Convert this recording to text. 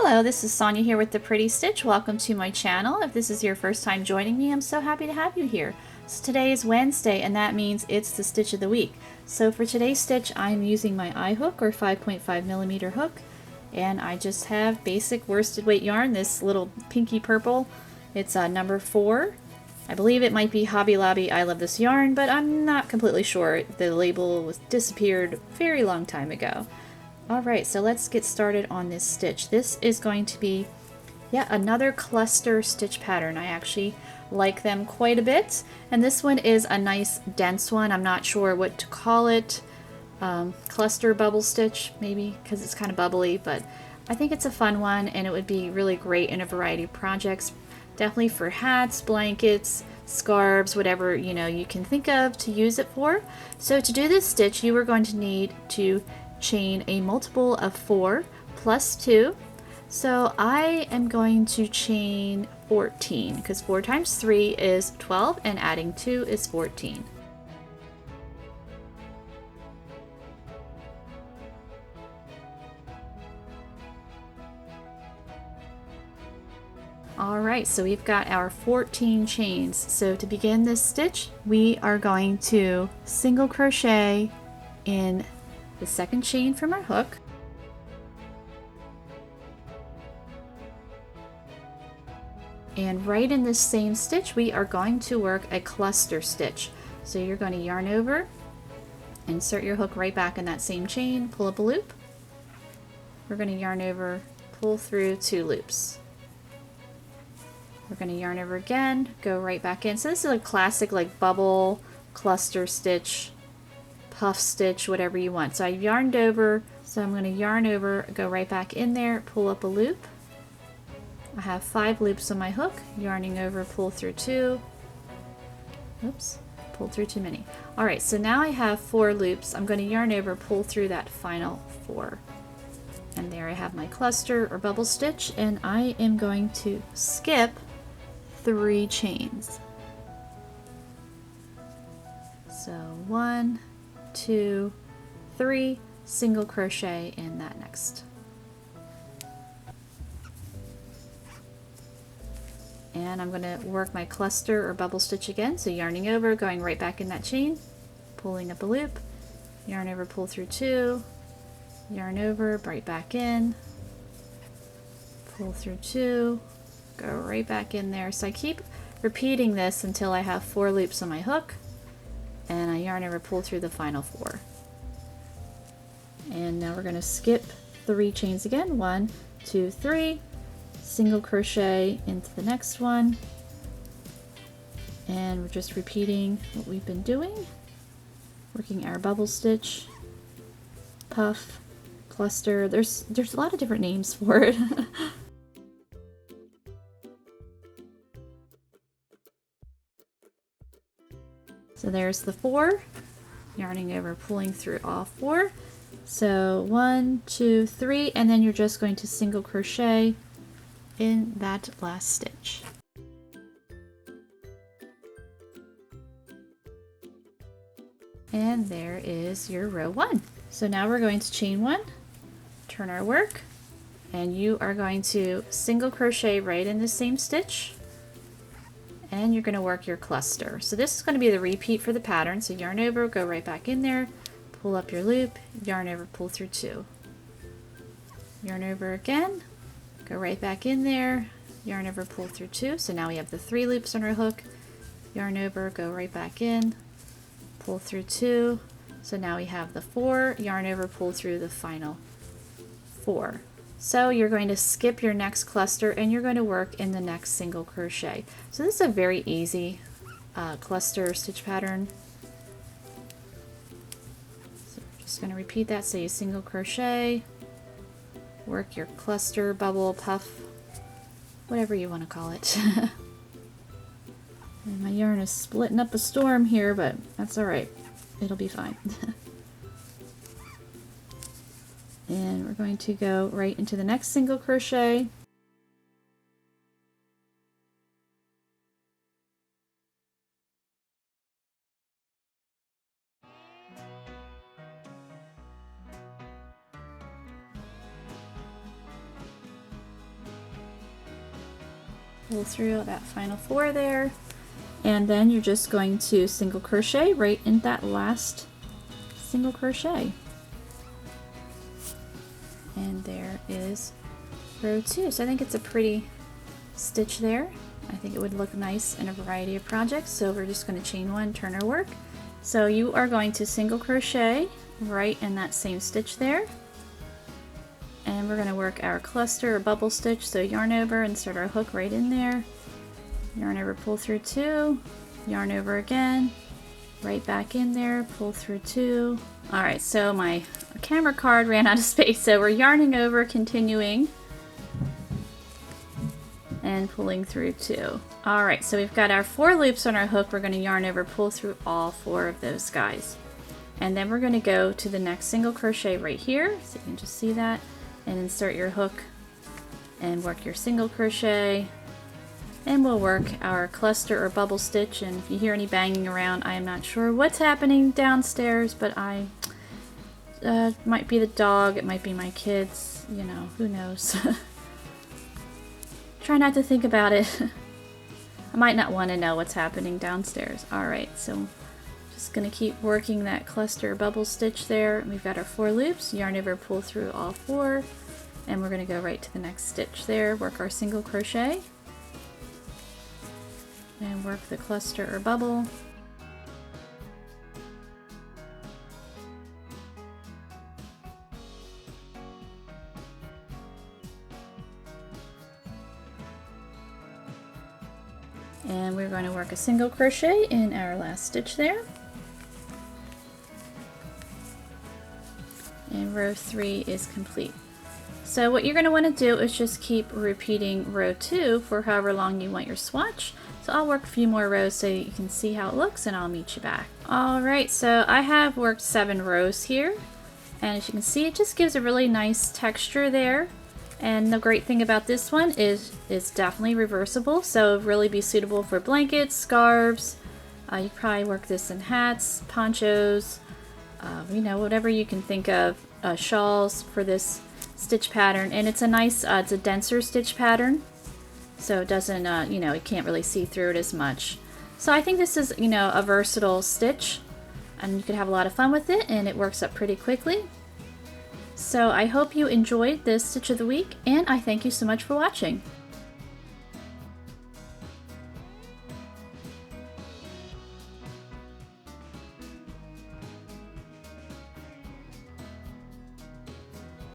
Hello, this is Sonia here with The Pretty Stitch. Welcome to my channel. If this is your first time joining me, I'm so happy to have you here. So today is Wednesday, and that means it's the stitch of the week. So for today's stitch, I'm using my eye hook or 5.5mm hook, and I just have basic worsted weight yarn, this little pinky purple. It's number 4. I believe it might be Hobby Lobby I Love This Yarn, but I'm not completely sure. The label was disappeared a very long time ago. Alright, so let's get started on this stitch. This is going to be yet another cluster stitch pattern. I actually like them quite a bit, and this one is a nice dense one. I'm not sure what to call it. Cluster bubble stitch maybe, because it's kind of bubbly, but I think it's a fun one and it would be really great in a variety of projects. Definitely for hats, blankets, scarves, whatever you can think of to use it for. So to do this stitch, you are going to need to chain a multiple of 4 plus 2. So I am going to chain 14 because 4 times 3 is 12 and adding 2 is 14. Alright, so we've got our 14 chains. So to begin this stitch, we are going to single crochet in the second chain from our hook, and right in this same stitch we are going to work a cluster stitch. So you're going to yarn over, insert your hook right back in that same chain, pull up a loop, we're going to yarn over, pull through 2 loops, we're going to yarn over again, go right back in. So this is a classic like bubble cluster stitch, puff stitch, whatever you want. So I yarned over, so I'm going to yarn over, go right back in there, pull up a loop. I have 5 loops on my hook, yarning over, pull through 2. Oops, pulled through too many. Alright, so now I have 4 loops. I'm going to yarn over, pull through that final 4. And there I have my cluster or bubble stitch, and I am going to skip 3 chains. So 1, 2, 3, single crochet in that next. And I'm going to work my cluster or bubble stitch again, so yarning over, going right back in that chain, pulling up a loop, yarn over, pull through 2, yarn over, right back in, pull through 2, go right back in there. So I keep repeating this until I have 4 loops on my hook, and I yarn over, pull through the final 4. And now we're going to skip 3 chains again, 1, 2, 3, single crochet into the next one, and we're just repeating what we've been doing, working our bubble stitch, puff, cluster. There's a lot of different names for it. So there's the 4, yarning over, pulling through all 4. So 1, 2, 3, and then you're just going to single crochet in that last stitch. And there is your row 1. So now we're going to chain 1, turn our work, and you are going to single crochet right in the same stitch, and you're going to work your cluster. So this is going to be the repeat for the pattern. So yarn over, go right back in there, pull up your loop, yarn over, pull through 2. Yarn over again, go right back in there, yarn over, pull through 2. So now we have the 3 loops on our hook, yarn over, go right back in, pull through 2. So now we have the 4, yarn over, pull through the final 4. So you're going to skip your next cluster and you're going to work in the next single crochet. So this is a very easy cluster stitch pattern. So we're just going to repeat that. So you single crochet, work your cluster, bubble, puff, whatever you want to call it. And my yarn is splitting up a storm here, but that's alright. It'll be fine. And we're going to go right into the next single crochet. pull through that final 4 there, and then you're just going to single crochet right in that last single crochet. And there is row 2. So I think it's a pretty stitch there. I think it would look nice in a variety of projects. So we're just going to chain 1, turn our work. So you are going to single crochet right in that same stitch there. And we're going to work our cluster or bubble stitch. So yarn over, insert our hook right in there. Yarn over, pull through 2, yarn over again, right back in there, pull through 2. Alright, so my camera card ran out of space, so we're yarning over, continuing, and pulling through 2. Alright, so we've got our 4 loops on our hook. We're going to yarn over, pull through all 4 of those guys. And then we're going to go to the next single crochet right here, so you can just see that, and insert your hook and work your single crochet. And we'll work our cluster or bubble stitch, and if you hear any banging around, I am not sure what's happening downstairs, but might be the dog, it might be my kids, you know, who knows. Try not to think about it. I might not want to know what's happening downstairs. Alright, so just going to keep working that cluster or bubble stitch there. We've got our 4 loops, yarn over, pull through all 4, and we're going to go right to the next stitch there, work our single crochet. And work the cluster or bubble. And we're going to work a single crochet in our last stitch there. And row 3 is complete. So what you're going to want to do is just keep repeating row 2 for however long you want your swatch. So I'll work a few more rows so you can see how it looks, and I'll meet you back. Alright, so I have worked 7 rows here, and as you can see, it just gives a really nice texture there. And the great thing about this one is it's definitely reversible, so really be suitable for blankets, scarves. You could probably work this in hats, ponchos, you know, whatever you can think of, shawls for this stitch pattern. And it's a nice, it's a denser stitch pattern. So it doesn't, you know, you can't really see through it as much. So I think this is, you know, a versatile stitch, and you could have a lot of fun with it, and it works up pretty quickly. So I hope you enjoyed this stitch of the week, and I thank you so much for watching.